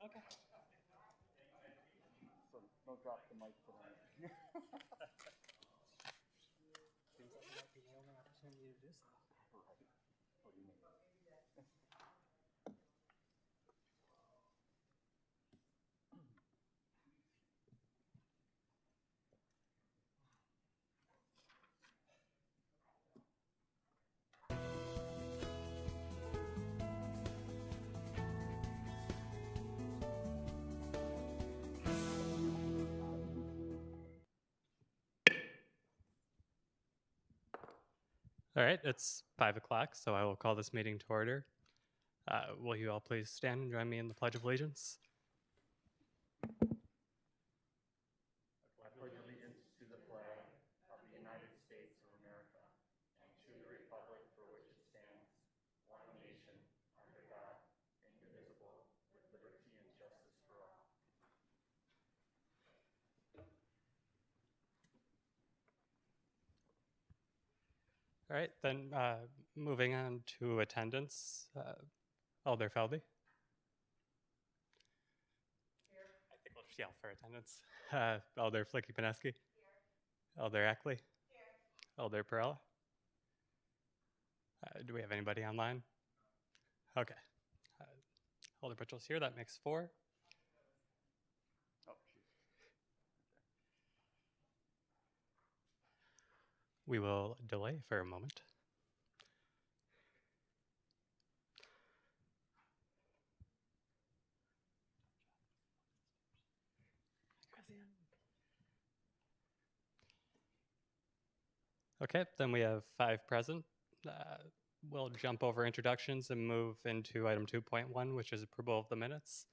Okay. So don't drop the mic for me. Seems like it might be my only opportunity to do so. Right. What do you mean? All right, it's 5 o'clock, so I will call this meeting to order. Will you all please stand and join me in the Pledge of Allegiance? I pledge allegiance to the flag of the United States of America and to the republic for which it stands, one nation, under God, indivisible, with liberty and justice for all. All right, then moving on to attendance. Elder Felby. Here. I think we'll just yell for attendance. Elder Flicky-Paneski. Here. Elder Ackley. Here. Elder Perella. Do we have anybody online? Okay. Elder Butchell's here. That makes 4. Oh, geez. We will delay for a moment. Okay, then we have 5 present. We'll jump over introductions and move into item 2.1, which is approval of the minutes.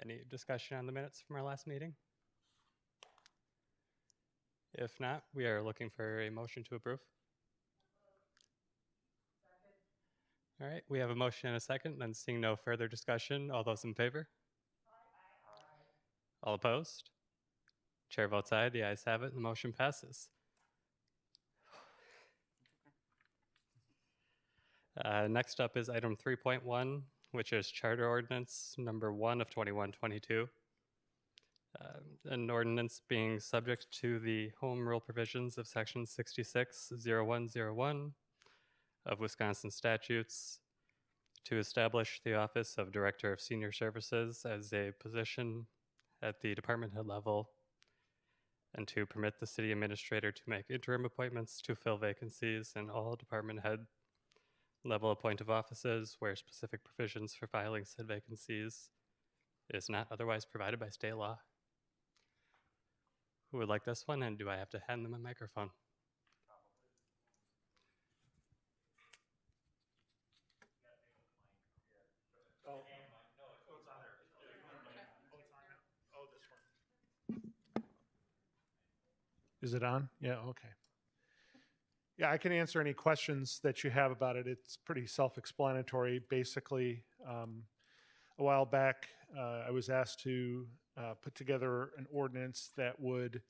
Any discussion on the minutes from our last meeting? If not, we are looking for a motion to approve. All right, we have a motion and a second, then seeing no further discussion, all those in favor? Aye. All opposed? Chair votes aye, the ayes have it, and the motion passes. Next up is item 3.1, which is Charter Ordinance number 1 of 2122. An ordinance being subject to the home rule provisions of section 660101 of Wisconsin statutes to establish the office of Director of Senior Services as a position at the department head level, and to permit the city administrator to make interim appointments to fill vacancies in all department head level appointive offices where specific provisions for filing said vacancies is not otherwise provided by state law. Who would like this one, and do I have to hand them a microphone? Oh, it's on there. Oh, this one. Is it on? Yeah, okay. Yeah, I can answer any questions that you have about it. It's pretty self-explanatory. Basically, a while back, I was asked to put together an ordinance that would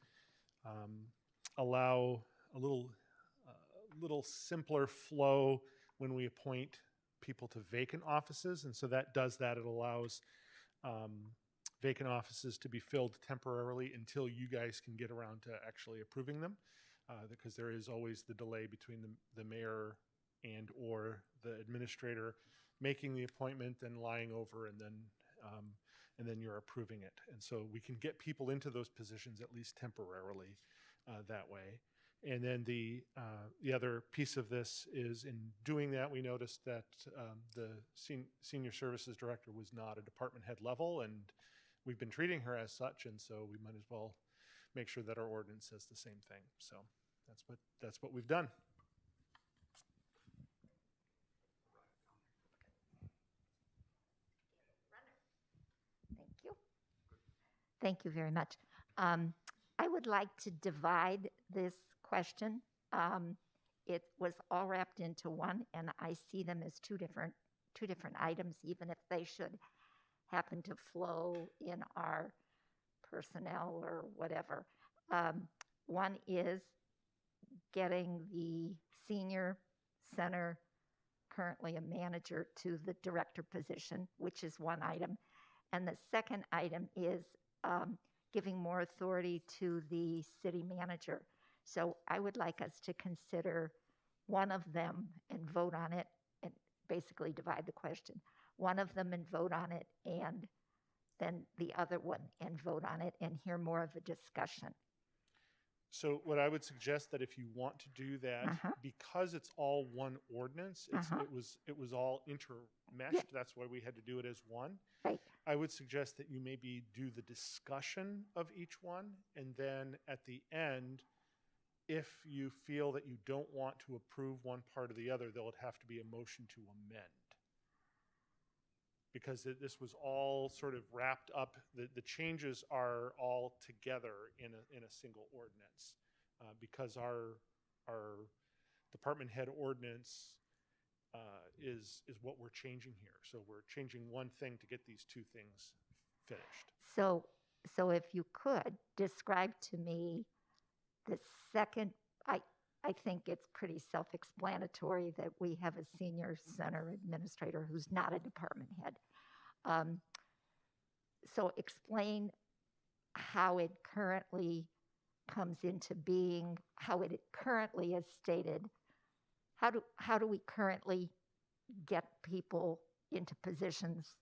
allow a little simpler flow when we appoint people to vacant offices, and so that does that. It allows vacant offices to be filled temporarily until you guys can get around to actually approving them, because there is always the delay between the mayor and or the administrator making the appointment and lying over, and then you're approving it. And so we can get people into those positions at least temporarily that way. And then the other piece of this is, in doing that, we noticed that the senior services director was not a department head level, and we've been treating her as such, and so we might as well make sure that our ordinance says the same thing. So that's what we've done. Thank you. Thank you very much. I would like to divide this question. It was all wrapped into one, and I see them as two different items, even if they should happen to flow in our personnel or whatever. One is getting the senior center, currently a manager, to the director position, which is one item. And the second item is giving more authority to the city manager. So I would like us to consider one of them and vote on it and basically divide the question. One of them and vote on it, and then the other one and vote on it and hear more of a discussion. So what I would suggest that if you want to do that, Uh-huh. because it's all one ordinance, Uh-huh. it was all intermeshed. Yeah. That's why we had to do it as one. Right. I would suggest that you maybe do the discussion of each one, and then at the end, if you feel that you don't want to approve one part or the other, there would have to be a motion to amend. Because this was all sort of wrapped up, the changes are all together in a single ordinance. Because our department head ordinance is what we're changing here. So we're changing one thing to get these two things finished. So if you could describe to me the second, I think it's pretty self-explanatory that we have a senior center administrator who's not a department head. So explain how it currently comes into being, how it currently is stated. How do we currently get people into positions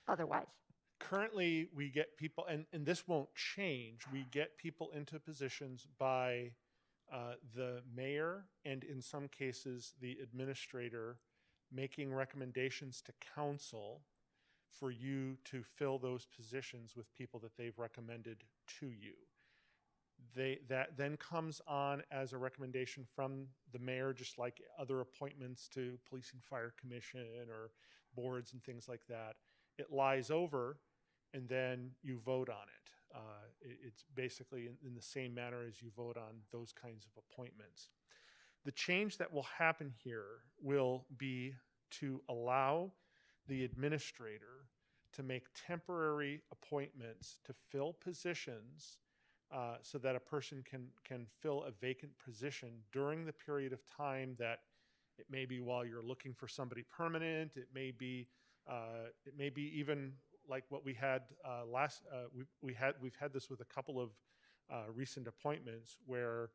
otherwise? Currently, we get people, and this won't change, we get people into positions by the mayor and in some cases the administrator making recommendations to council for you to fill those positions with people that they've recommended to you. That then comes on as a recommendation from the mayor, just like other appointments to police and fire commission or boards and things like that. It lies over, and then you vote on it. It's basically in the same manner as you vote on those kinds of appointments. The change that will happen here will be to allow the administrator to make temporary appointments to fill positions so that a person can fill a vacant position during the period of time that it may be while you're looking for somebody permanent. It may be even like what we had we've had this with a couple of recent appointments where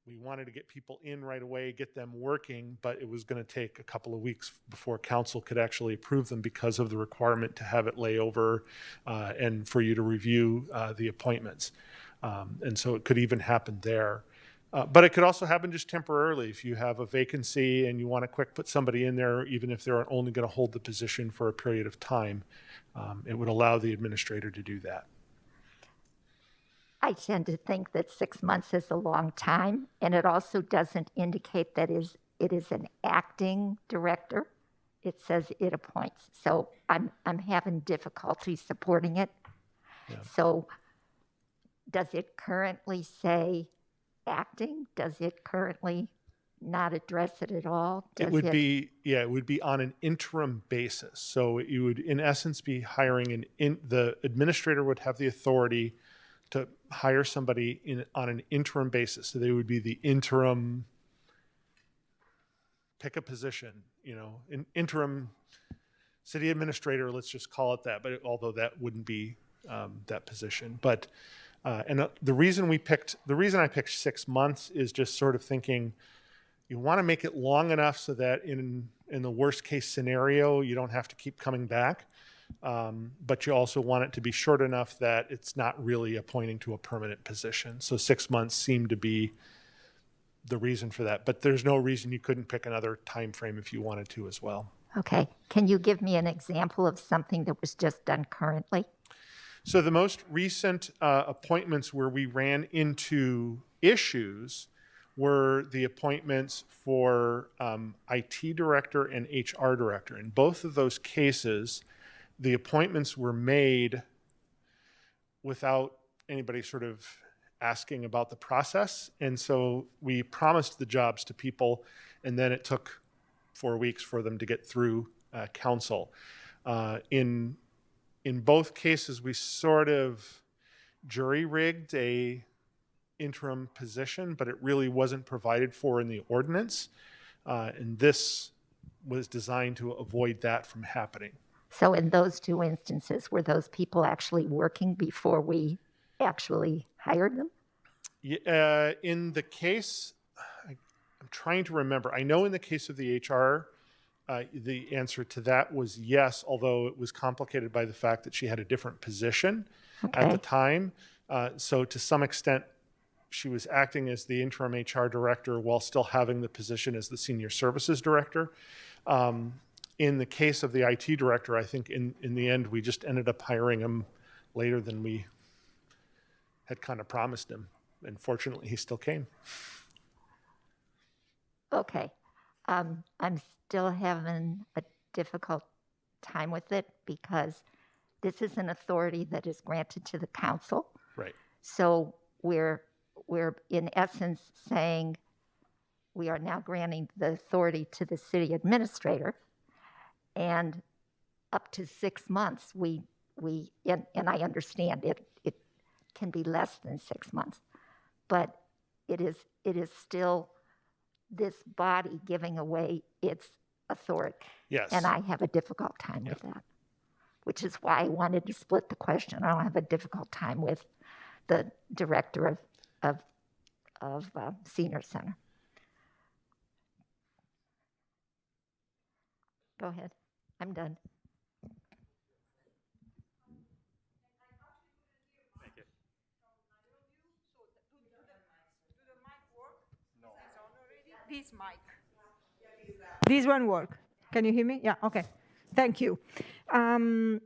we wanted to get people in right away, get them working, but it was going to take a couple of weeks before council could actually approve them because of the requirement to have it lay over and for you to review the appointments. And so it could even happen there. But it could also happen just temporarily. If you have a vacancy and you want to quick put somebody in there, even if they're only going to hold the position for a period of time, it would allow the administrator to do that. I tend to think that 6 months is a long time, and it also doesn't indicate that it is an acting director. It says it appoints. So I'm having difficulty supporting it. Yeah. So does it currently say acting? Does it currently not address it at all? It would be on an interim basis. So you would, in essence, be hiring the administrator would have the authority to hire somebody on an interim basis. So they would be the interim, pick a position, an interim city administrator, let's just call it that. But although that wouldn't be that position, but the reason I picked 6 months is just sort of thinking you want to make it long enough so that in the worst case scenario, you don't have to keep coming back. But you also want it to be short enough that it's not really appointing to a permanent position. So 6 months seemed to be the reason for that. But there's no reason you couldn't pick another time frame if you wanted to as well. Okay. Can you give me an example of something that was just done currently? So the most recent appointments where we ran into issues were the appointments for IT director and HR director. In both of those cases, the appointments were made without anybody sort of asking about the process. And so we promised the jobs to people, and then it took 4 weeks for them to get through council. In both cases, we sort of jury-rigged a interim position, but it really wasn't provided for in the ordinance. And this was designed to avoid that from happening. So in those two instances, were those people actually working before we actually hired them? In the case, I'm trying to remember. I know in the case of the HR, the answer to that was yes, although it was complicated by the fact that she had a different position at the Okay. time. So to some extent, she was acting as the interim HR director while still having the position as the senior services director. In the case of the IT director, I think in the end, we just ended up hiring him later than we had kind of promised him. And fortunately, he still came. Okay. I'm still having a difficult time with it because this is an authority that is granted to the council. Right. So we're in essence saying we are now granting the authority to the city administrator, and up to 6 months, and I understand it can be less than 6 months, but it is still this body giving away its authority. Yes. And I have a difficult time with that, which is why I wanted to split the question. I don't have a difficult time with the director of senior center. Go ahead. I'm done. Thank you. This mic. This one work. Can you hear me? Yeah, okay. Thank you. I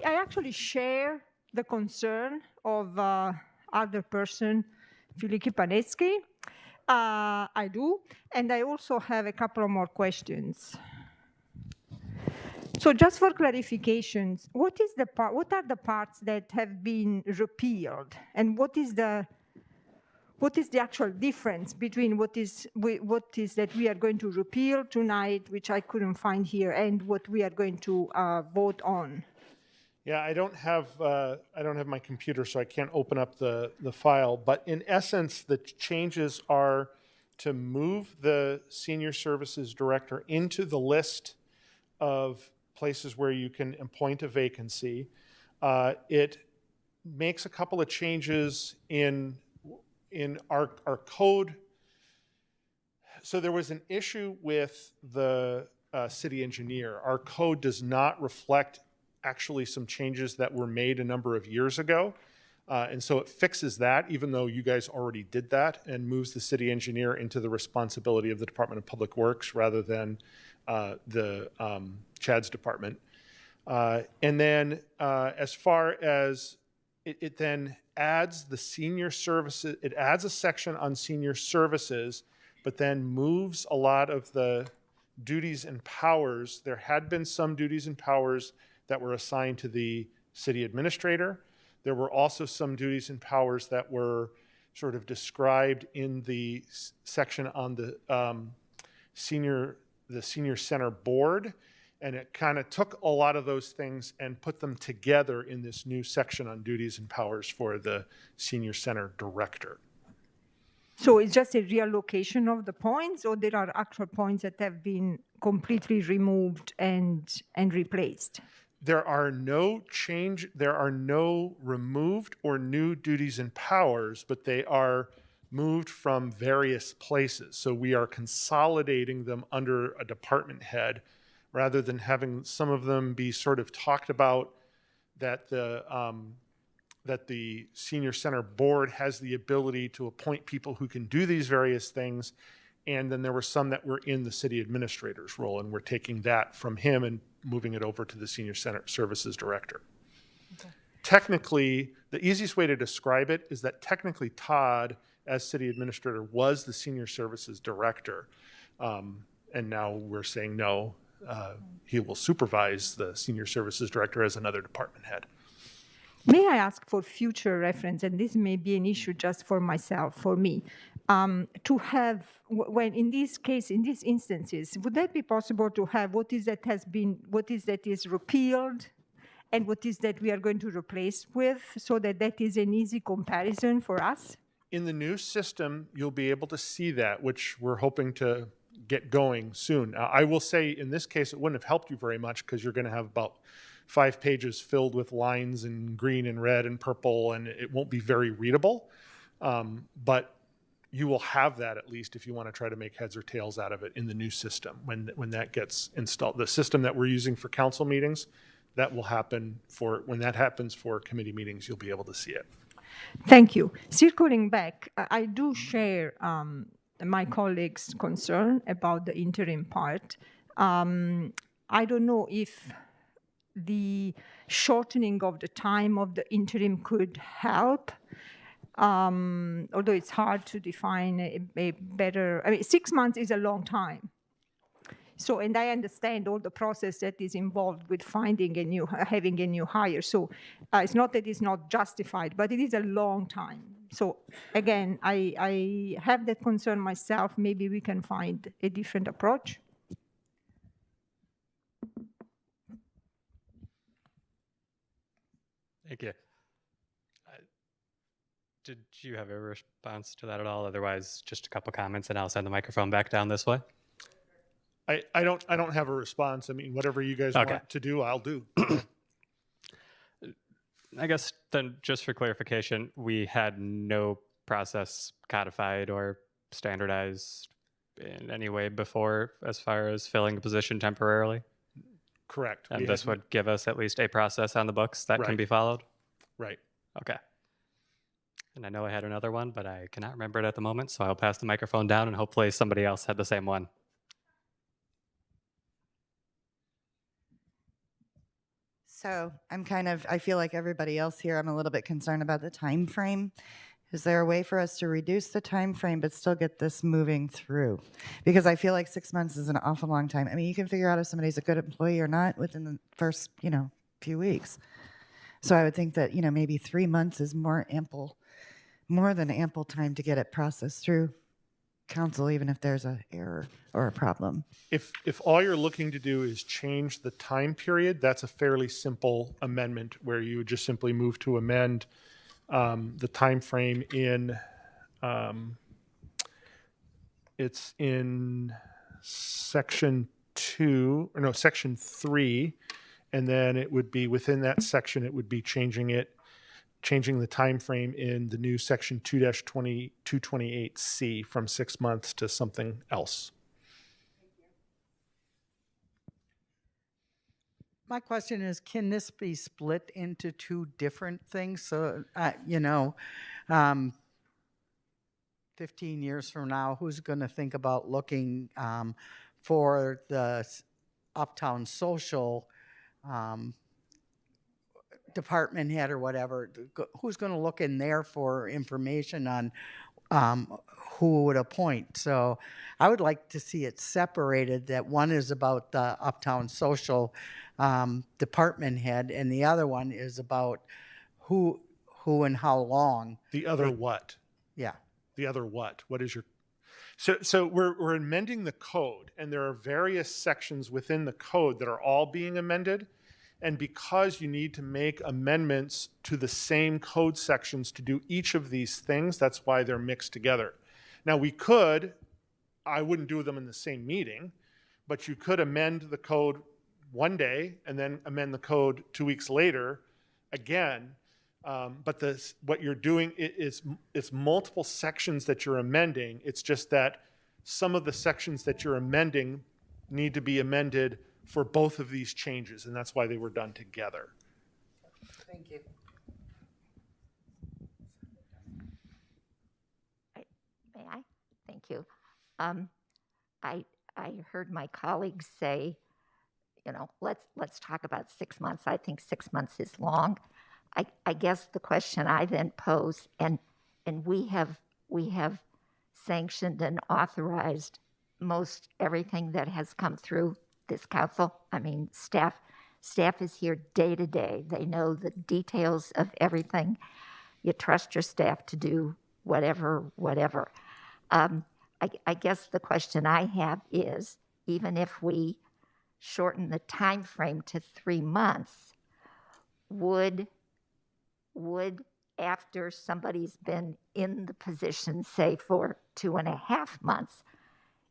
actually share the concern of other person, Filippi Panetsky. I do, and I also have a couple of more questions. So just for clarifications, what are the parts that have been repealed, and what is the actual difference between what is that we are going to repeal tonight, which I couldn't find here, and what we are going to vote on? Yeah, I don't have my computer, so I can't open up the file. But in essence, the changes are to move the senior services director into the list of places where you can appoint a vacancy. It makes a couple of changes in our code. So there was an issue with the city engineer. Our code does not reflect actually some changes that were made a number of years ago. And so it fixes that, even though you guys already did that, and moves the city engineer into the responsibility of the Department of Public Works rather than the Chad's department. And then as far as it then adds the senior services, it adds a section on senior services, but then moves a lot of the duties and powers. There had been some duties and powers that were assigned to the city administrator. There were also some duties and powers that were sort of described in the section on the senior center board. And it kind of took a lot of those things and put them together in this new section on duties and powers for the senior center director. So it's just a reallocation of the points, or there are actual points that have been completely removed and replaced? There are no removed or new duties and powers, but they are moved from various places. So we are consolidating them under a department head rather than having some of them be sort of talked about that the senior center board has the ability to appoint people who can do these various things. And then there were some that were in the city administrator's role, and we're taking that from him and moving it over to the senior center services director. Okay. Technically, the easiest way to describe it is that technically Todd, as city administrator, was the senior services director. And now we're saying no, he will supervise the senior services director as another department head. May I ask for future reference, and this may be an issue just for myself, for me, to have, when in this case, in these instances, would that be possible to have what is that is repealed and what is that we are going to replace with, so that is an easy comparison for us? In the new system, you'll be able to see that, which we're hoping to get going soon. I will say in this case, it wouldn't have helped you very much because you're going to have about 5 pages filled with lines in green and red and purple, and it won't be very readable. But you will have that at least if you want to try to make heads or tails out of it in the new system when that gets installed. The system that we're using for council meetings, that will happen when that happens for committee meetings, you'll be able to see it. Thank you. Circling back, I do share my colleagues' concern about the interim part. I don't know if the shortening of the time of the interim could help, although it's hard to define a better, 6 months is a long time. So, and I understand all the process that is involved with having a new hire. So it's not that it's not justified, but it is a long time. So again, I have that concern myself. Maybe we can find a different approach. Thank you. Did you have a response to that at all? Otherwise, just a couple comments, and I'll send the microphone back down this way. I don't have a response. I mean, whatever you guys Okay. want to do, I'll do. I guess then, just for clarification, we had no process codified or standardized in any way before as far as filling a position temporarily? Correct. And this would give us at least a process on the books that can Right. be followed? Right. Okay. And I know I had another one, but I cannot remember it at the moment, so I'll pass the microphone down and hopefully somebody else had the same one. So I feel like everybody else here, I'm a little bit concerned about the time frame. Is there a way for us to reduce the time frame but still get this moving through? Because I feel like 6 months is an awful long time. I mean, you can figure out if somebody's a good employee or not within the first, few weeks. So I would think that, maybe 3 months is more than ample time to get it processed through council, even if there's an error or a problem. If all you're looking to do is change the time period, that's a fairly simple amendment where you would just simply move to amend the time frame in it's in section 3, and then it would be within that section, it would be changing the time frame in the new section 2-228C from 6 months to something else. My question is, can this be split into 2 different things? So, 15 years from now, who's going to think about looking for the Uptown Social department head or whatever? Who's going to look in there for information on who would appoint? So I would like to see it separated, that one is about the Uptown Social department head, and the other one is about who and how long. The other what? Yeah. The other what? What is your... So we're amending the code, and there are various sections within the code that are all being amended. And because you need to make amendments to the same code sections to do each of these things, that's why they're mixed together. Now I wouldn't do them in the same meeting, but you could amend the code one day and then amend the code 2 weeks later again. But what you're doing is it's multiple sections that you're amending. It's just that some of the sections that you're amending need to be amended for both of these changes, and that's why they were done together. Thank you. May I? Thank you. I heard my colleagues say, let's talk about 6 months. I think 6 months is long. I guess the question I then pose, and we have sanctioned and authorized most everything that has come through this council. I mean, staff is here day to day. They know the details of everything. You trust your staff to do whatever. I guess the question I have is, even if we shorten the time frame to 3 months, would after somebody's been in the position, say, for 2.5 months,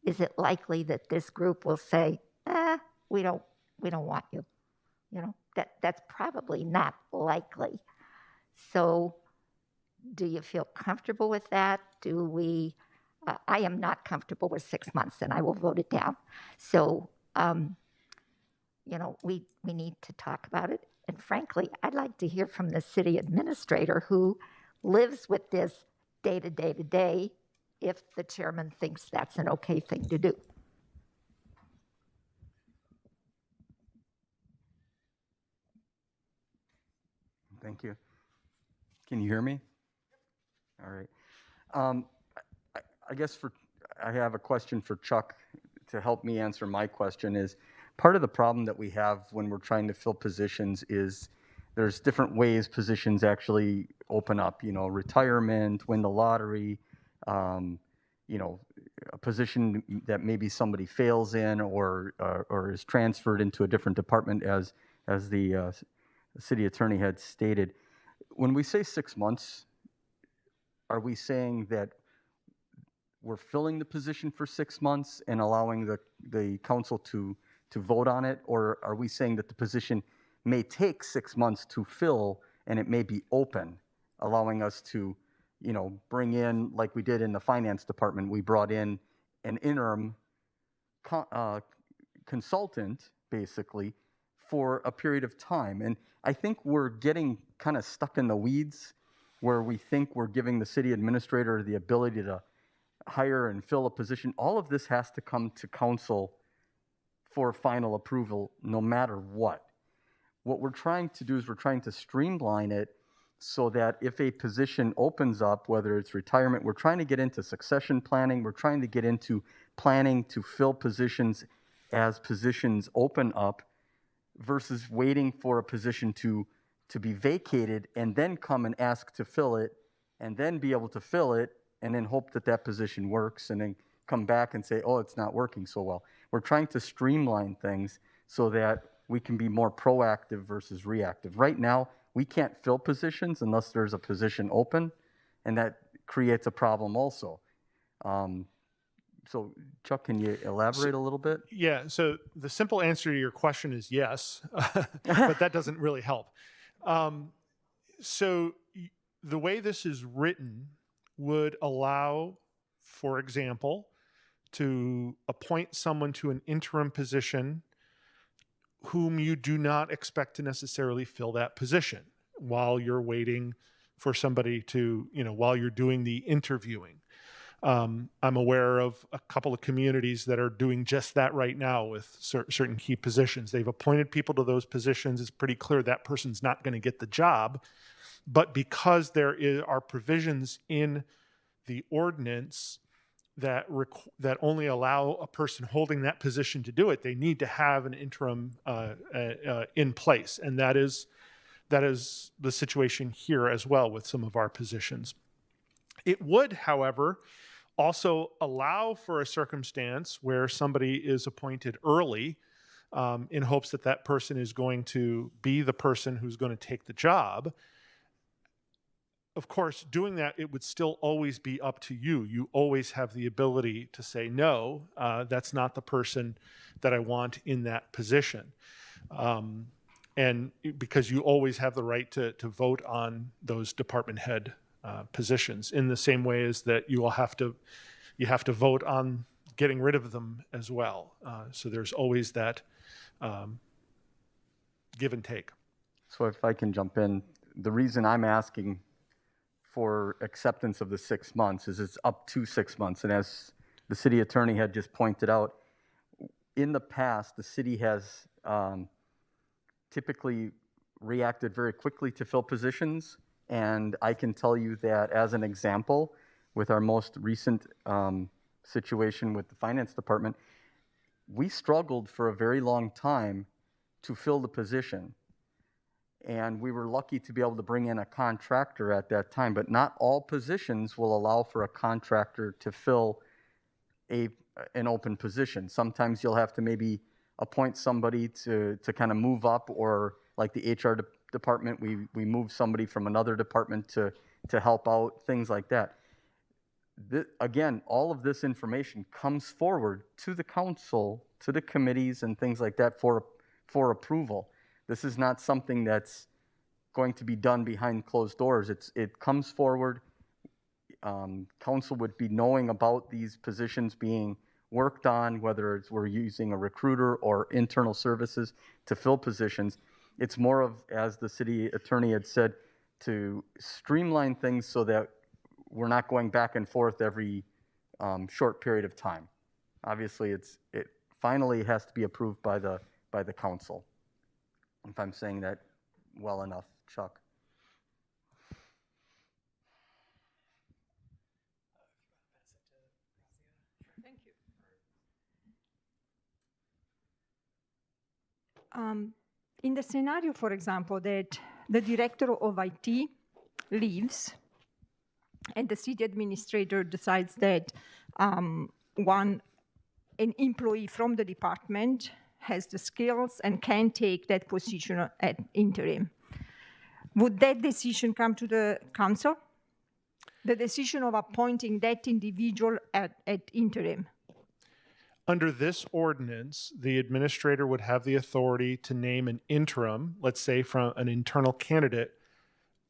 is it likely that this group will say, we don't want you? You know, that's probably not likely. So do you feel comfortable with that? Do we, I am not comfortable with 6 months, and I will vote it down. So, you know, we need to talk about it. And frankly, I'd like to hear from the city administrator who lives with this day to day to day, if the chairman thinks that's an okay thing to do. Thank you. Can you hear me? All right. I guess I have a question for Chuck to help me answer my question. Is part of the problem that we have when we're trying to fill positions is there's different ways positions actually open up, you know, retirement, win the lottery, you know, a position that maybe somebody fails in or is transferred into a different department as the city attorney had stated. When we say 6 months, are we saying that we're filling the position for 6 months and allowing the council to vote on it? Or are we saying that the position may take 6 months to fill and it may be open, allowing us to, you know, bring in, like we did in the finance department, we brought in an interim consultant, basically, for a period of time. And I think we're getting kind of stuck in the weeds where we think we're giving the city administrator the ability to hire and fill a position. All of this has to come to council for final approval, no matter what. What we're trying to do is we're trying to streamline it so that if a position opens up, whether it's retirement, we're trying to get into succession planning, we're trying to get into planning to fill positions as positions open up versus waiting for a position to be vacated and then come and ask to fill it and then be able to fill it and then hope that that position works and then come back and say, oh, it's not working so well. We're trying to streamline things so that we can be more proactive versus reactive. Right now, we can't fill positions unless there's a position open, and that creates a problem also. So, Chuck, can you elaborate a little bit? Yeah, so the simple answer to your question is yes, but that doesn't really help. So the way this is written would allow, for example, to appoint someone to an interim position whom you do not expect to necessarily fill that position while you're waiting for somebody to, you know, while you're doing the interviewing. I'm aware of a couple of communities that are doing just that right now with certain key positions. They've appointed people to those positions. It's pretty clear that person's not going to get the job. But because there are provisions in the ordinance that only allow a person holding that position to do it, they need to have an interim in place. And that is the situation here as well with some of our positions. It would, however, also allow for a circumstance where somebody is appointed early in hopes that that person is going to be the person who's going to take the job. Of course, doing that, it would still always be up to you. You always have the ability to say, no, that's not the person that I want in that position. And because you always have the right to vote on those department head positions in the same way as that you have to vote on getting rid of them as well. So there's always that give and take. So if I can jump in, the reason I'm asking for acceptance of the 6 months is it's up to 6 months. And as the city attorney had just pointed out, in the past, the city has typically reacted very quickly to fill positions. And I can tell you that as an example, with our most recent situation with the finance department, we struggled for a very long time to fill the position. And we were lucky to be able to bring in a contractor at that time, but not all positions will allow for a contractor to fill an open position. Sometimes you'll have to maybe appoint somebody to kind of move up, or like the HR department, we move somebody from another department to help out, things like that. again, all of this information comes forward to the council, to the committees and things like that for approval. This is not something that's going to be done behind closed doors. It comes forward. Council would be knowing about these positions being worked on, whether we're using a recruiter or internal services to fill positions. It's more of, as the city attorney had said, to streamline things so that we're not going back and forth every short period of time. Obviously, it finally has to be approved by the council. If I'm saying that well enough, Chuck. Thank you. In the scenario, for example, that the director of IT leaves and the city administrator decides that an employee from the department has the skills and can take that position at interim, would that decision come to the council? The decision of appointing that individual at interim? Under this ordinance, the administrator would have the authority to name an interim, let's say from an internal candidate,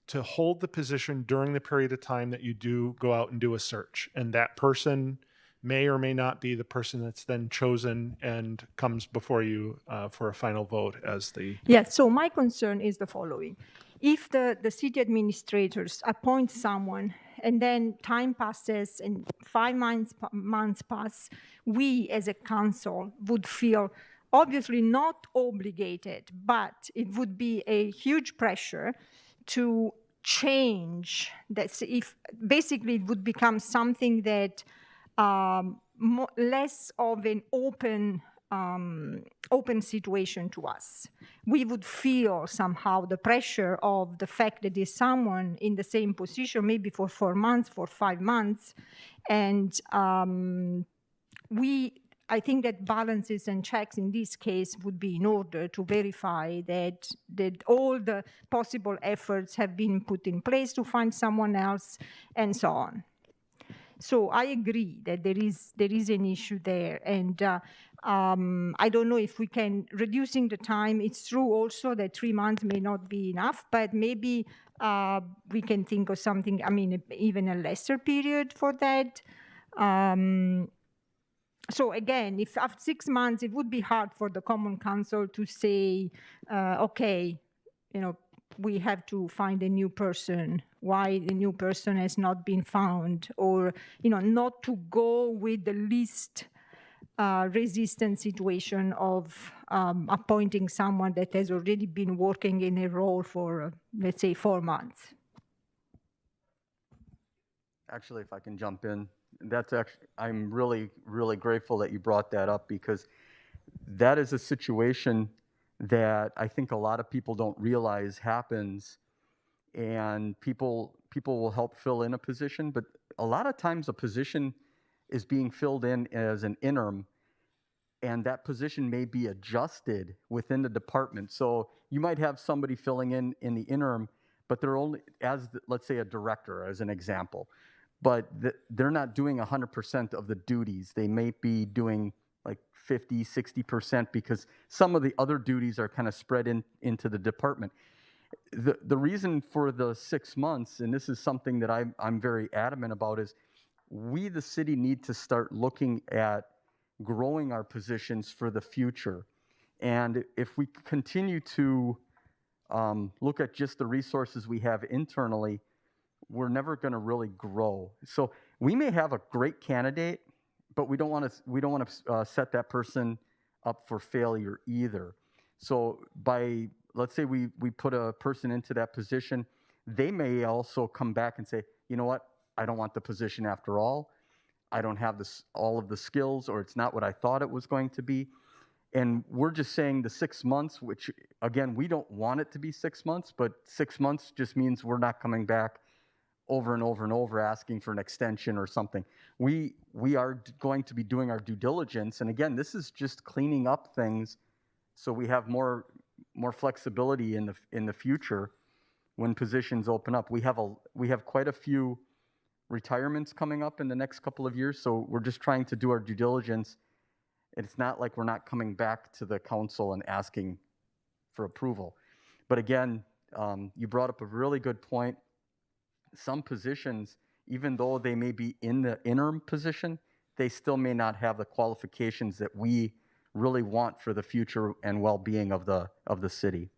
to hold the position during the period of time that you do go out and do a search. And that person may or may not be the person that's then chosen and comes before you for a final vote as the... Yes, so my concern is the following. If the city administrators appoint someone and then time passes and 5 months pass, we as a council would feel obviously not obligated, but it would be a huge pressure to change that. If basically it would become something that less of an open situation to us. We would feel somehow the pressure of the fact that there's someone in the same position, maybe for 4 months, for 5 months, and I think that balances and checks in this case would be in order to verify that all the possible efforts have been put in place to find someone else, and so on. So I agree that there is an issue there, and I don't know if we can, reducing the time, it's true also that 3 months may not be enough, but maybe we can think of something, I mean, even a lesser period for that. So again, if after 6 months, it would be hard for the Common Council to say, okay, we have to find a new person, why the new person has not been found, or not to go with the least resistant situation of appointing someone that has already been working in a role for, let's say, 4 months. Actually, if I can jump in, I'm really, really grateful that you brought that up, because that is a situation that I think a lot of people don't realize happens, and people will help fill in a position, but a lot of times a position is being filled in as an interim, and that position may be adjusted within the department. So you might have somebody filling in the interim, but they're only, let's say a director as an example, but they're not doing 100% of the duties. They may be doing like 50, 60%, because some of the other duties are kind of spread into the department. The reason for the 6 months, and this is something that I'm very adamant about, is we, the city, need to start looking at growing our positions for the future. And if we continue to look at just the resources we have internally, we're never going to really grow. So we may have a great candidate, but we don't want to set that person up for failure either. So let's say we put a person into that position, they may also come back and say, you know what, I don't want the position after all. I don't have all of the skills, or it's not what I thought it was going to be. And we're just saying the 6 months, which again, we don't want it to be 6 months, but 6 months just means we're not coming back over and over and over asking for an extension or something. We are going to be doing our due diligence. And again, this is just cleaning up things so we have more flexibility in the future when positions open up. We have quite a few retirements coming up in the next couple of years, so we're just trying to do our due diligence. It's not like we're not coming back to the council and asking for approval. But again, you brought up a really good point. Some positions, even though they may be in the interim position, they still may not have the qualifications that we really want for the future and well-being of the city.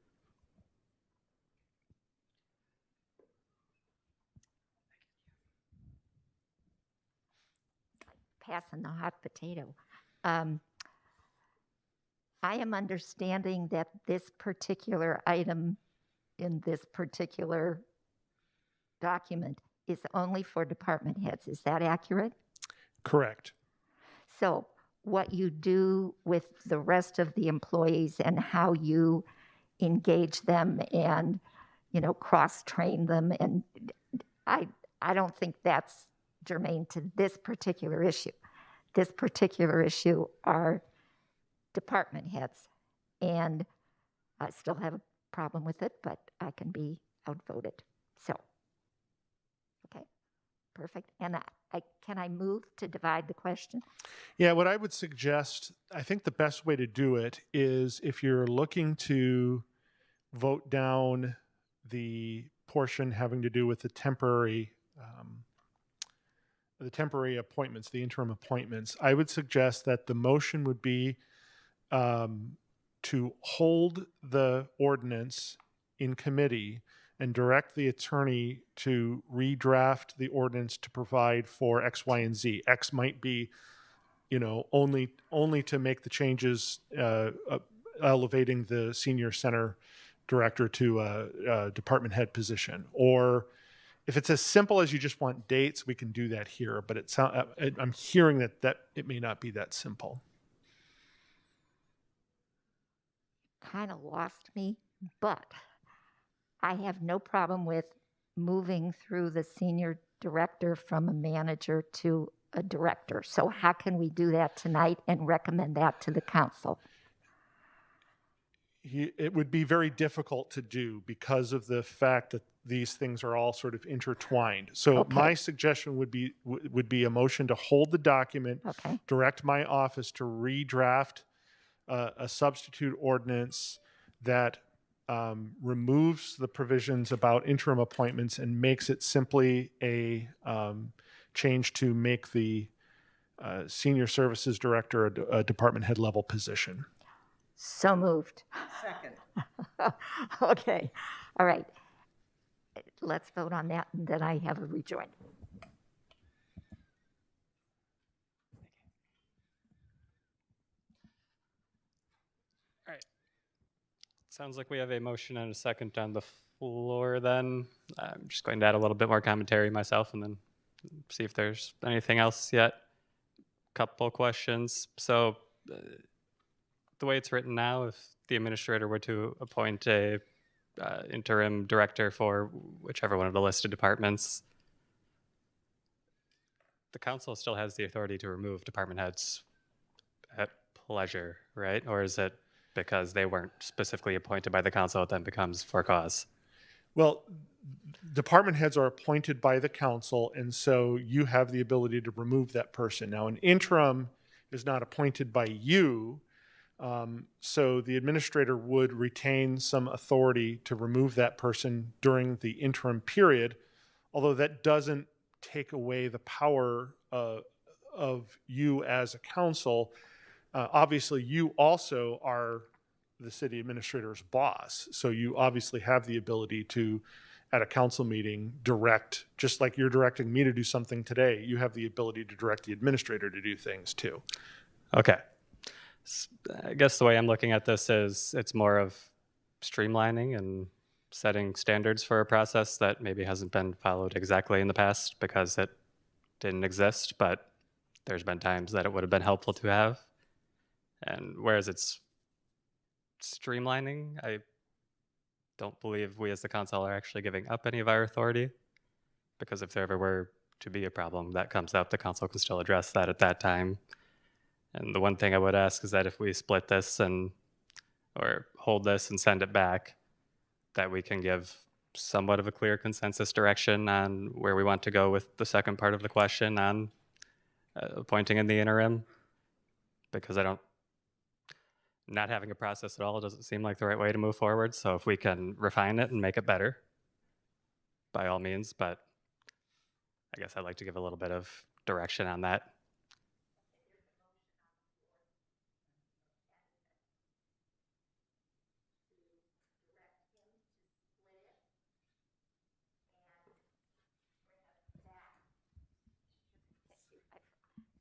Passing the hot potato. I am understanding that this particular item in this particular document is only for department heads. Is that accurate? Correct. So what you do with the rest of the employees and how you engage them and, cross-train them, and I don't think that's germane to this particular issue. This particular issue are department heads, and I still have a problem with it, but I can be outvoted. So, okay, perfect. And can I move to divide the question? Yeah, what I would suggest, I think the best way to do it is if you're looking to vote down the portion having to do with the temporary appointments, the interim appointments, I would suggest that the motion would be to hold the ordinance in committee and direct the attorney to redraft the ordinance to provide for X, Y, and Z. X might be, only to make the changes, elevating the senior center director to a department head position. Or if it's as simple as you just want dates, we can do that here. But I'm hearing that it may not be that simple. Kind of lost me, but I have no problem with moving through the senior director from a manager to a director. So how can we do that tonight and recommend that to the council? It would be very difficult to do because of the fact that these things are all sort of intertwined. So Okay. My suggestion would be a motion to hold the document, Okay. direct my office to redraft a substitute ordinance that removes the provisions about interim appointments and makes it simply a change to make the senior services director a department head level position. So moved. Second. Okay. All right. Let's vote on that, and then I have a rejoin. All right. Sounds like we have a motion and a second on the floor then. I'm just going to add a little bit more commentary myself and then see if there's anything else yet. Couple questions. So the way it's written now, if the administrator were to appoint a interim director for whichever one of the listed departments, the council still has the authority to remove department heads at pleasure, right? Or is it because they weren't specifically appointed by the council, it then becomes for cause? Well, department heads are appointed by the council, and so you have the ability to remove that person. Now, an interim is not appointed by you, so the administrator would retain some authority to remove that person during the interim period, although that doesn't take away the power of you as a council. Obviously, you also are the city administrator's boss, so you obviously have the ability to, at a council meeting, direct, just like you're directing me to do something today, you have the ability to direct the administrator to do things too. Okay. I guess the way I'm looking at this is it's more of streamlining and setting standards for a process that maybe hasn't been followed exactly in the past because it didn't exist, but there's been times that it would have been helpful to have. And whereas it's streamlining, I don't believe we as the council are actually giving up any of our authority, because if there ever were to be a problem that comes up, the council can still address that at that time. And the one thing I would ask is that if we split this or hold this and send it back, that we can give somewhat of a clear consensus direction on where we want to go with the second part of the question on appointing in the interim, because not having a process at all doesn't seem like the right way to move forward. So if we can refine it and make it better, by all means, but I guess I'd like to give a little bit of direction on that.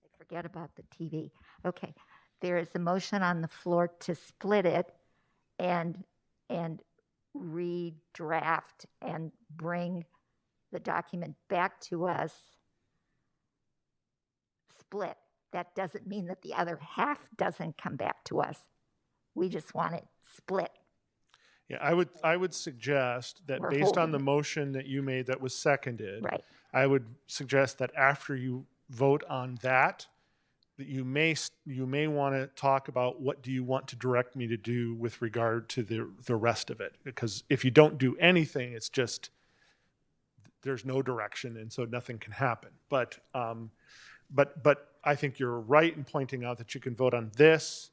I forget about the TV. Okay, there is a motion on the floor to split it and redraft and bring the document back to us split. That doesn't mean that the other half doesn't come back to us. We just want it split. Yeah, I would suggest that We're based on holding the it. motion that you made that was seconded, Right. I would suggest that after you vote on that you may want to talk about what do you want to direct me to do with regard to the rest of it. Because if you don't do anything, it's just there's no direction, and so nothing can happen. But I think you're right in pointing out that you can vote on this.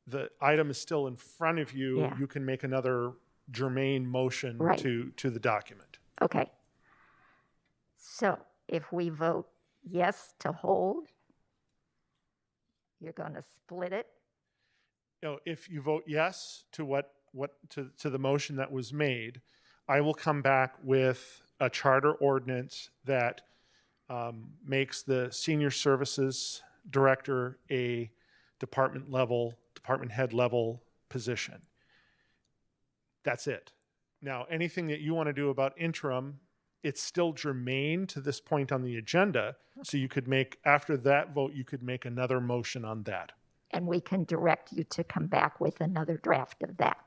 The item is still in front of you. Yeah. You can make another germane motion Right. to the document. Okay. So if we vote yes to hold, you're going to split it. You know, if you vote yes to to the motion that was made, I will come back with a charter ordinance that makes the senior services director a department head level position. That's it. Now, anything that you want to do about interim, it's still germane to this point on the agenda. So you could make, after that vote, you could make another motion on that. And we can direct you to come back with another draft of that.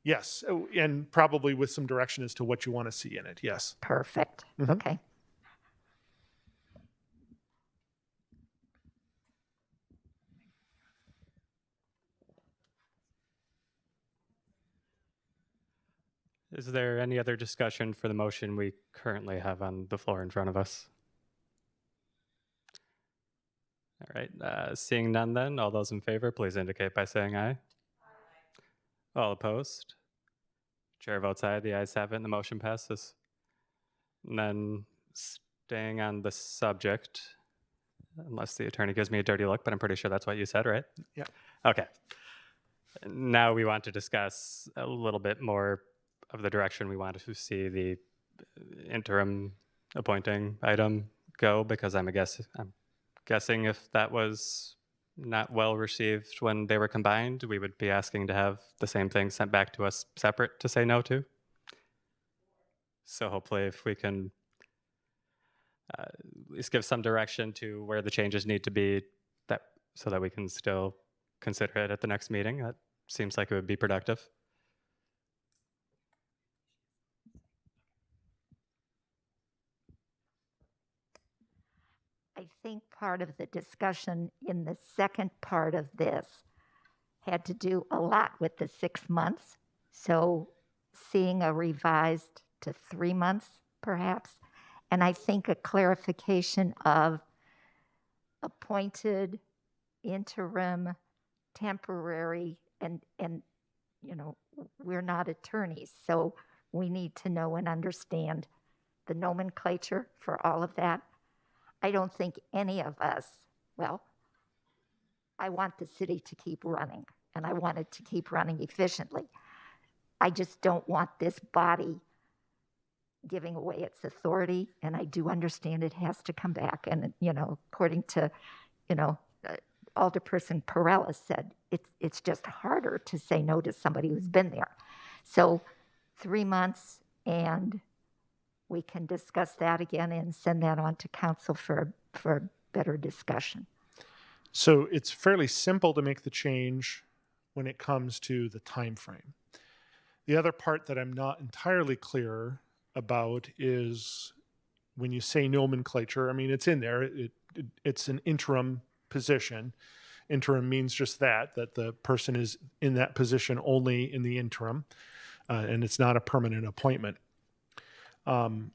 Yes, and probably with some direction as to what you want to see in it. Yes. Perfect. Mhm. Okay. Is there any other discussion for the motion we currently have on the floor in front of us? All right, seeing none then, all those in favor, please indicate by saying aye. All opposed? Chair votes aye, the ayes have it, and the motion passes. And then staying on the subject, unless the attorney gives me a dirty look, but I'm pretty sure that's what you said, right? Yeah. Okay. Now we want to discuss a little bit more of the direction we want to see the interim appointing item go, because I'm guessing if that was not well received when they were combined, we would be asking to have the same thing sent back to us separate to say no to. So hopefully if we can at least give some direction to where the changes need to be, that so that we can still consider it at the next meeting, that seems like it would be productive. I think part of the discussion in the second part of this had to do a lot with the 6 months. So seeing a revised to 3 months, perhaps. And I think a clarification of appointed, interim, temporary, and you know, we're not attorneys, so we need to know and understand the nomenclature for all of that. I don't think any of us, well, I want the city to keep running, and I want it to keep running efficiently. I just don't want this body giving away its authority, and I do understand it has to come back. And, you know, according to, you know, Alderperson Perella said, it's just harder to say no to somebody who's been there. So 3 months, and we can discuss that again and send that on to council for a better discussion. So it's fairly simple to make the change when it comes to the time frame. The other part that I'm not entirely clear about is when you say nomenclature, I mean, it's in there. It's an interim position. Interim means just that the person is in that position only in the interim, and it's not a permanent appointment.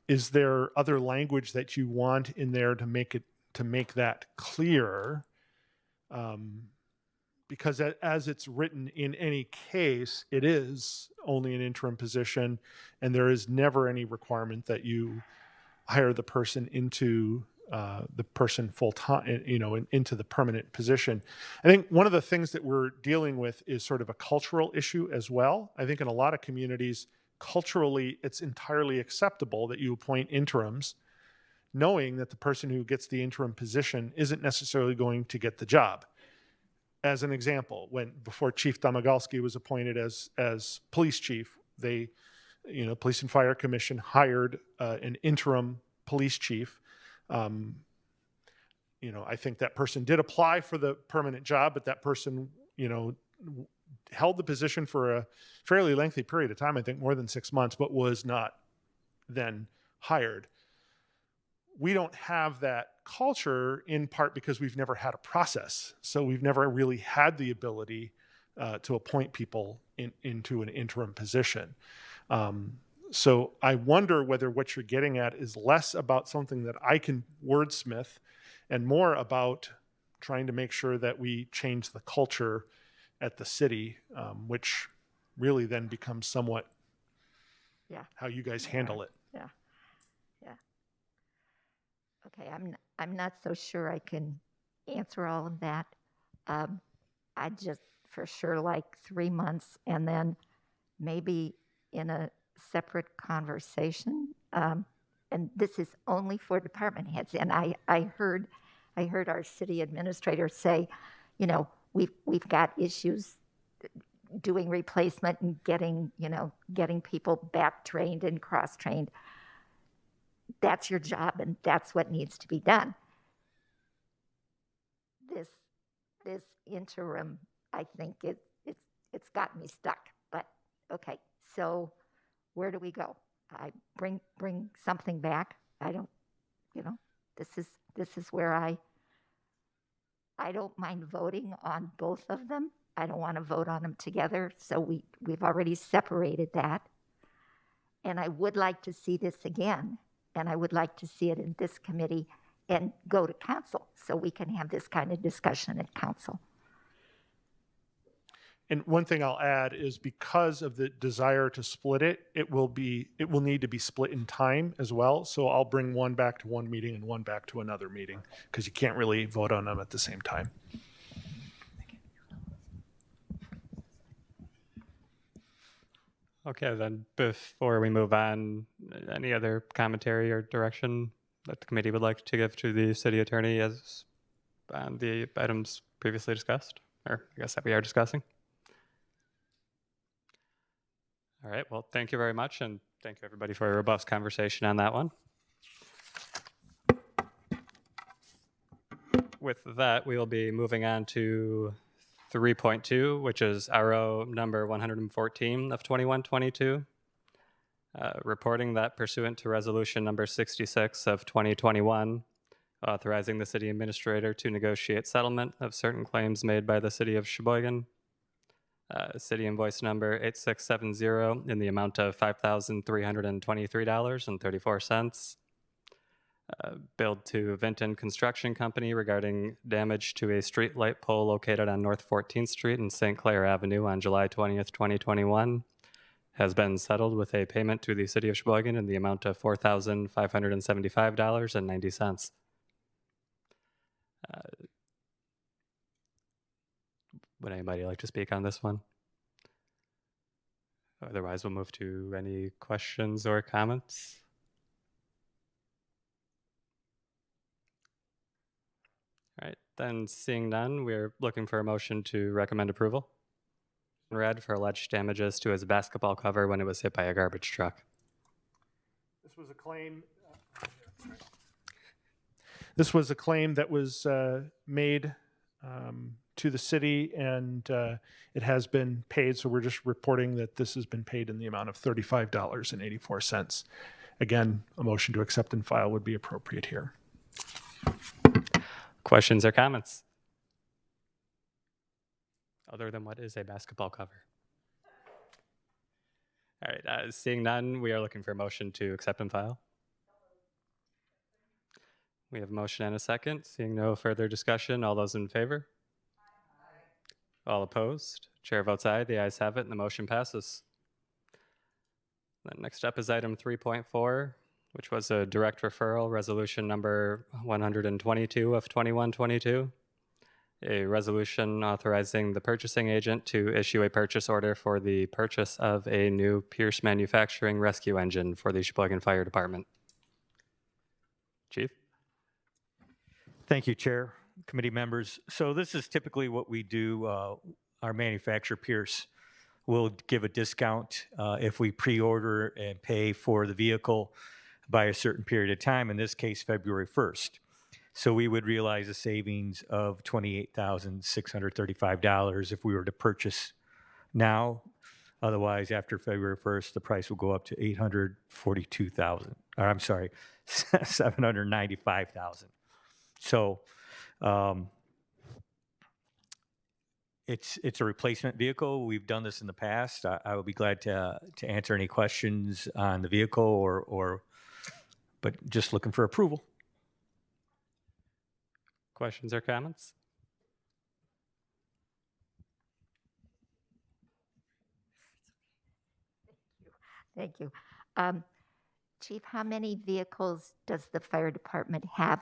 Is there other language that you want in there to make that clear? Because as it's written in any case, it is only an interim position, and there is never any requirement that you hire the person into the person full time, into the permanent position. I think one of the things that we're dealing with is sort of a cultural issue as well. I think in a lot of communities, culturally, it's entirely acceptable that you appoint interims, knowing that the person who gets the interim position isn't necessarily going to get the job. As an example, before Chief Domagalski was appointed as police chief, Police and Fire Commission hired an interim police chief. I think that person did apply for the permanent job, but that person, held the position for a fairly lengthy period of time, I think more than 6 months, but was not then hired. We don't have that culture, in part because we've never had a process. So we've never really had the ability to appoint people into an interim position. So I wonder whether what you're getting at is less about something that I can wordsmith and more about trying to make sure that we change the culture at the city, which really then becomes somewhat how you guys handle it. Yeah. Okay, I'm not so sure I can answer all of that. I just for sure like 3 months, and then maybe in a separate conversation. And this is only for department heads. And I heard our city administrator say, we've got issues doing replacement and getting people back trained and cross trained. That's your job, and that's what needs to be done. This interim, I think it's got me stuck. But okay, so where do we go? I bring something back. I don't, this is where I don't mind voting on both of them. I don't want to vote on them together. So we've already separated that. And I would like to see this again. And I would like to see it in this committee and go to council so we can have this kind of discussion at council. And one thing I'll add is because of the desire to split it, it will need to be split in time as well. So I'll bring one back to one meeting and one back to another meeting because you can't really vote on them at the same time. Okay, then before we move on, any other commentary or direction that the committee would like to give to the city attorney as on the items previously discussed, or I guess that we are discussing? All right, well, thank you very much, and thank you everybody for a robust conversation on that one. With that, we will be moving on to 3.2, which is RO number 114 of 2122, reporting that pursuant to resolution number 66 of 2021, authorizing the city administrator to negotiate settlement of certain claims made by the city of Sheboygan, city invoice number 8670 in the amount of $5,323.34, billed to Vinton Construction Company regarding damage to a street light pole located on North 14th Street and St. Clair Avenue on July 20th, 2021, has been settled with a payment to the city of Sheboygan in the amount of $4,575.90. Would anybody like to speak on this one? Otherwise, we'll move to any questions or comments. All right, then seeing none, we're looking for a motion to recommend approval. Red for alleged damages to his basketball cover when it was hit by a garbage truck. This was a claim. This was a claim that was made to the city, and it has been paid. So we're just reporting that this has been paid in the amount of $35.84. Again, a motion to accept and file would be appropriate here. Questions or comments? Other than what is a basketball cover? All right, seeing none, we are looking for a motion to accept and file. We have a motion and a second. Seeing no further discussion, all those in favor? All opposed? Chair votes aye. The ayes have it, and the motion passes. Then next up is item 3.4, which was a direct referral, resolution number 122 of 2122. A resolution authorizing the purchasing agent to issue a purchase order for the purchase of a new Pierce Manufacturing rescue engine for the Sheboygan Fire Department. Chief? Thank you, Chair, committee members. So this is typically what we do. Our manufacturer, Pierce, will give a discount if we pre-order and pay for the vehicle by a certain period of time, in this case, February 1st. So we would realize a savings of $28,635 if we were to purchase now. Otherwise, after February 1st, the price will go up to $795,000. So it's a replacement vehicle. We've done this in the past. I will be glad to answer any questions on the vehicle but just looking for approval. Questions or comments? Thank you. Chief, how many vehicles does the fire department have?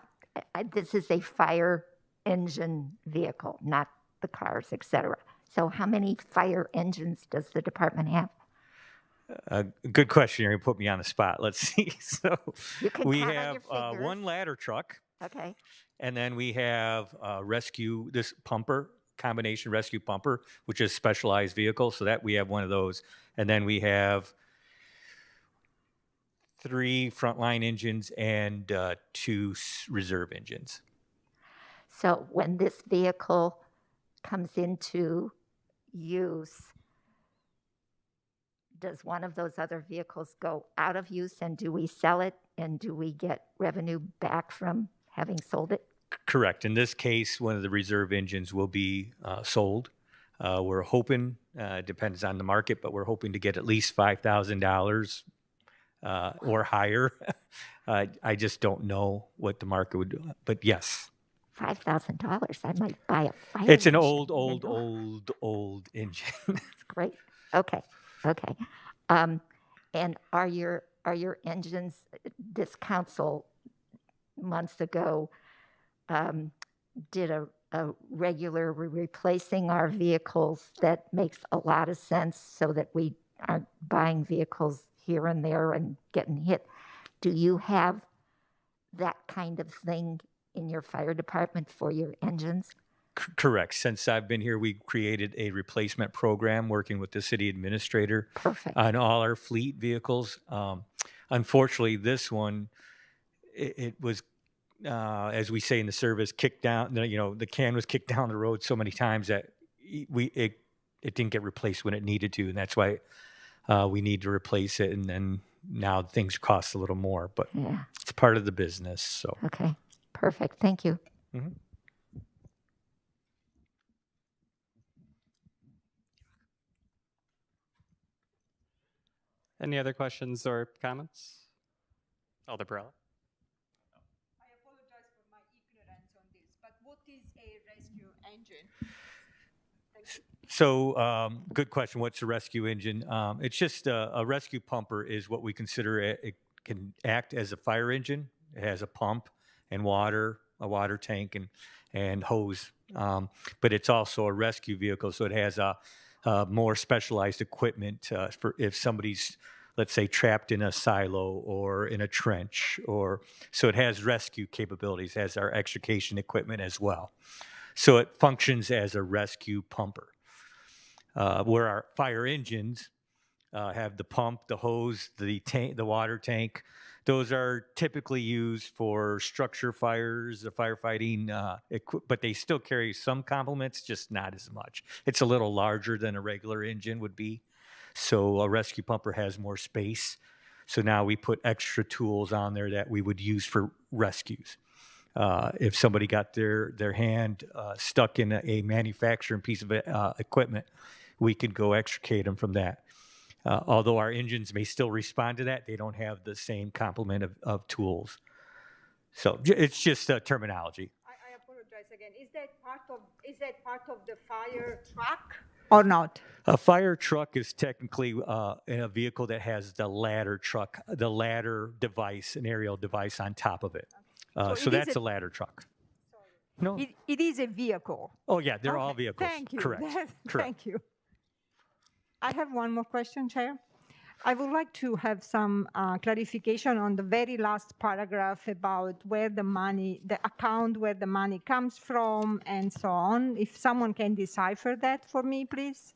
This is a fire engine vehicle, not the cars, et cetera. So how many fire engines does the department have? Good question. You're going to put me on the spot. Let's see. So You can we count on have your fingers. one ladder truck, Okay. and then we have this pumper, combination rescue pumper, which is specialized vehicle. So that we have one of those. And then we have 3 frontline engines and 2 reserve engines. So when this vehicle comes into use, does one of those other vehicles go out of use, and do we sell it, and do we get revenue back from having sold it? Correct. In this case, one of the reserve engines will be sold. We're hoping, depends on the market, but we're hoping to get at least $5,000 or higher. I just don't know what the market would do, but yes. $5,000. I might buy a fire. It's an engine. old engine. Great. Okay. And are your engines? This council months ago did a regular replacing our vehicles. That makes a lot of sense, so that we aren't buying vehicles here and there and getting hit. Do you have that kind of thing in your fire department for your engines? Correct. Since I've been here, we created a replacement program working with the city administrator. Perfect. On all our fleet vehicles. Unfortunately, this one, it was, as we say in the service, kicked down. The can was kicked down the road so many times that it didn't get replaced when it needed to, and that's why we need to replace it. And then now things cost a little more, but Yeah. it's part of the business. So Okay. Perfect. Thank you. Mhm. Any other questions or comments? Alder Perella? I apologize for my ignorance on this, but what is a rescue engine? So, good question. What's a rescue engine? It's just a rescue pumper is what we consider it can act as a fire engine. It has a pump and a water tank and hose. But it's also a rescue vehicle, so it has a more specialized equipment for if somebody's, let's say, trapped in a silo or in a trench, so it has rescue capabilities, has our extrication equipment as well. So it functions as a rescue pumper. Where our fire engines have the pump, the hose, the tank, the water tank. Those are typically used for structure fires, the firefighting, but they still carry some complements, just not as much. It's a little larger than a regular engine would be. So a rescue pumper has more space. So now we put extra tools on there that we would use for rescues. If somebody got their hand stuck in a manufacturing piece of equipment, we could go extricate them from that. Although our engines may still respond to that, they don't have the same complement of tools. So it's just terminology. I apologize again. Is that part of the fire truck or not? A fire truck is technically in a vehicle that has the ladder device, an aerial device on top of it. So that's a ladder truck. No. It is a vehicle. Oh yeah, they're all Okay, vehicles. Thank you. Correct. Correct. Thank you. I have one more question, Chair. I would like to have some clarification on the very last paragraph about where the money, the account where the money comes from and so on. If someone can decipher that for me, please.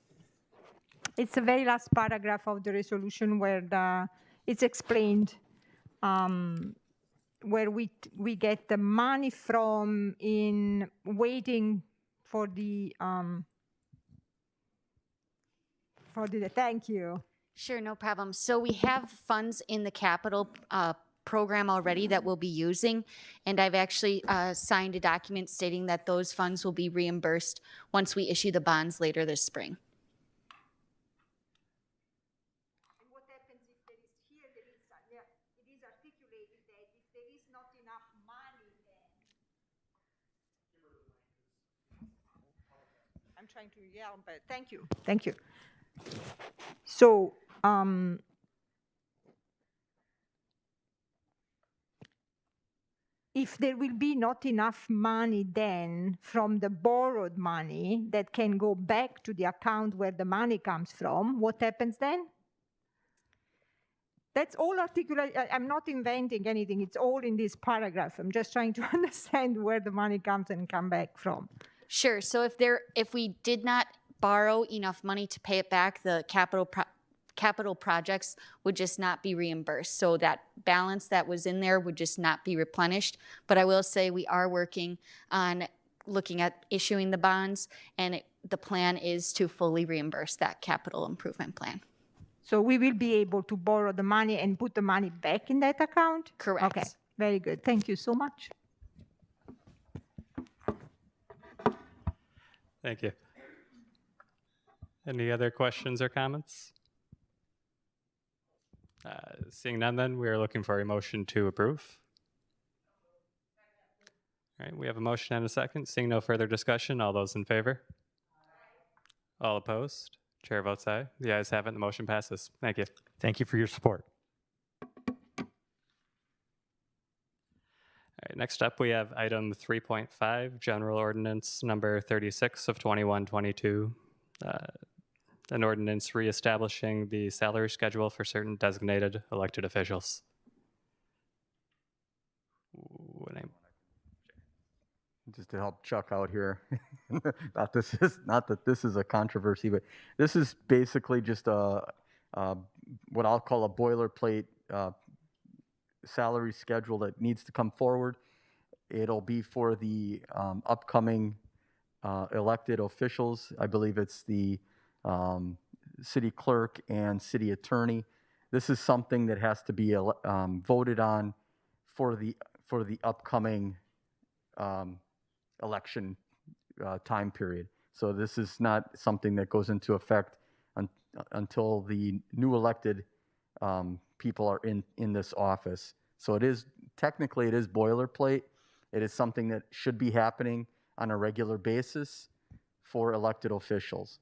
It's the very last paragraph of the resolution where it's explained where we get the money from in waiting for the thank you. Sure, no problem. So we have funds in the capital program already that we'll be using, and I've actually signed a document stating that those funds will be reimbursed once we issue the bonds later this spring. And what happens if there is here, it is articulated that if there is not enough money, then I'm trying to yell, but thank you. Thank you. So, if there will be not enough money then from the borrowed money that can go back to the account where the money comes from, what happens then? That's all articulated. I'm not inventing anything. It's all in this paragraph. I'm just trying to understand where the money comes and come back from. Sure. So if we did not borrow enough money to pay it back, the capital projects would just not be reimbursed. So that balance that was in there would just not be replenished. But I will say we are working on looking at issuing the bonds, and the plan is to fully reimburse that capital improvement plan. So we will be able to borrow the money and put the money back in that account? Correct. Okay, very good. Thank you so much. Thank you. Any other questions or comments? Seeing none, then we are looking for a motion to approve. All right, we have a motion and a second. Seeing no further discussion, all those in favor? All opposed? Chair votes aye. The ayes have it. The motion passes. Thank you. Thank you for your support. All right, next up, we have item 3.5, General Ordinance number 36 of 2122. An ordinance reestablishing the salary schedule for certain designated elected officials. Just to help Chuck out here, not that this is a controversy, but this is basically just what I'll call a boilerplate salary schedule that needs to come forward. It'll be for the upcoming elected officials. I believe it's the city clerk and city attorney. This is something that has to be voted on for the upcoming election time period. So this is not something that goes into effect until the new elected people are in this office. So it is technically boilerplate. It is something that should be happening on a regular basis for elected officials.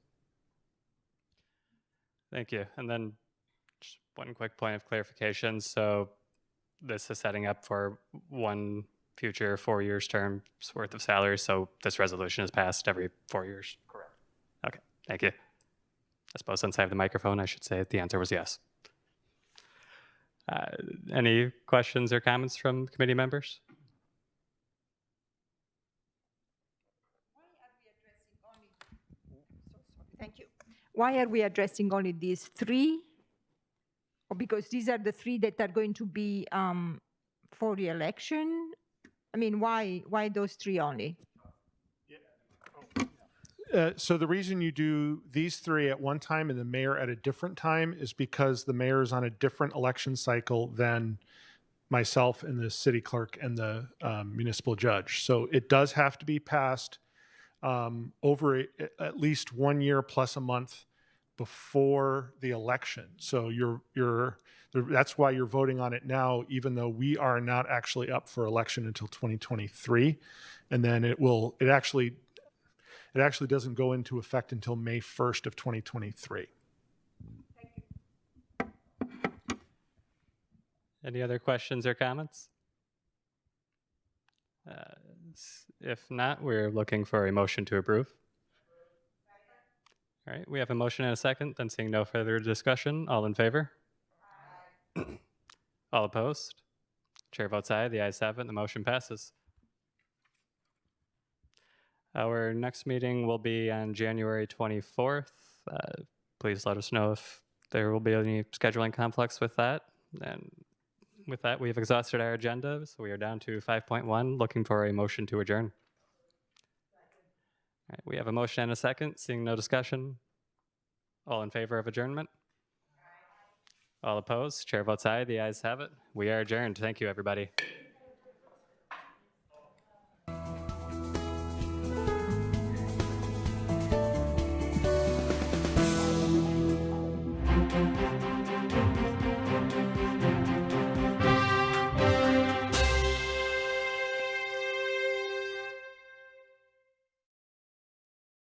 Thank you. And then just one quick point of clarification. So this is setting up for one future 4 years term's worth of salary. So this resolution is passed every 4 years. Correct. Okay. Thank you. I suppose since I have the microphone, I should say the answer was yes. Any questions or comments from committee members? Thank you. Why are we addressing only these three? Or because these are the three that are going to be for re-election? I mean, why those three only? So the reason you do these three at one time and the mayor at a different time is because the mayor is on a different election cycle than myself and the city clerk and the municipal judge. So it does have to be passed over at least 1 year plus a month before the election. So that's why you're voting on it now, even though we are not actually up for election until 2023. And then it actually doesn't go into effect until May 1st of 2023. Any other questions or comments? If not, we're looking for a motion to approve. All right, we have a motion and a second, then seeing no further discussion, all in favor? All opposed? Chair votes aye, the ayes have it, the motion passes. Our next meeting will be on January 24th. Please let us know if there will be any scheduling conflicts with that. And with that, we've exhausted our agenda, so we are down to 5.1, looking for a motion to adjourn. All right, we have a motion and a second, seeing no discussion. All in favor of adjournment? All opposed? Chair votes aye, the ayes have it. We are adjourned. Thank you, everybody.